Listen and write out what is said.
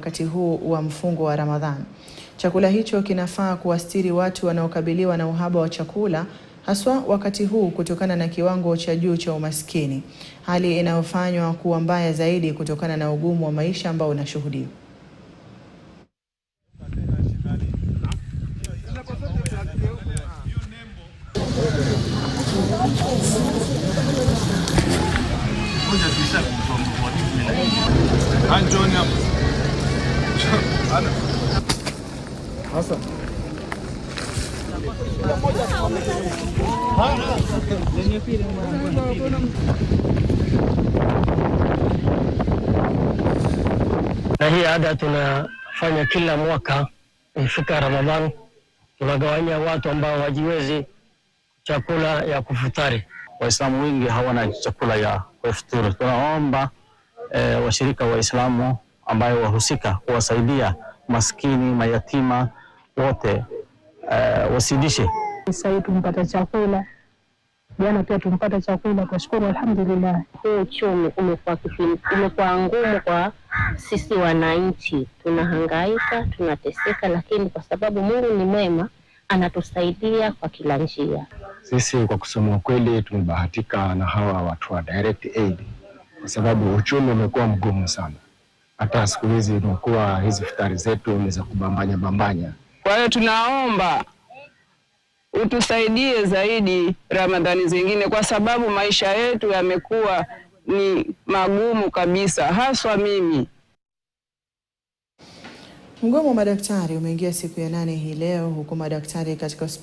Wakati huu wa mfungo wa Ramadhan. Chakula hicho kinafaa kuwastiri watu wanaokabiliwa na uhaba wa chakula, haswa wakati huu kutokana na kiwango cha juu cha umaskini, hali inayofanywa kuwa mbaya zaidi kutokana na ugumu wa maisha ambao unashuhudiwa. Na hii ada tunafanya kila mwaka ifika Ramadhan, tunagawanya watu ambao wajiwezi chakula ya kufutari. Waislamu wengi hawana chakula ya kufuturu. Tunaomba washirika wa Islamu ambayo wahusika kuwasaidia maskini, mayatima wote wasidishe. Sasa tumpata chakula. Jana pia tumpata chakula, kwa shukuru alhamdulillah. Uchumi umekuwa ngumu kwa sisi wananchi. Tunahangaika, tunateseka, lakini kwa sababu Mungu ni mwema, anatusaidia kwa kila njia. Sisi kwa kusema kweli tumebahatika na hawa watu wa direct aid, kwa sababu uchumi umekuwa mgumu sana. Hata siku hizi imekuwa hizi futari zetu ni za kubambanya. Kwa hiyo tunaomba utusaidie zaidi Ramadhani zingine, kwa sababu maisha yetu yamekuwa ni magumu kabisa, haswa mimi. Mgomo wa madaktari umeingia siku ya 8 hii leo, huku madaktari katika hospitali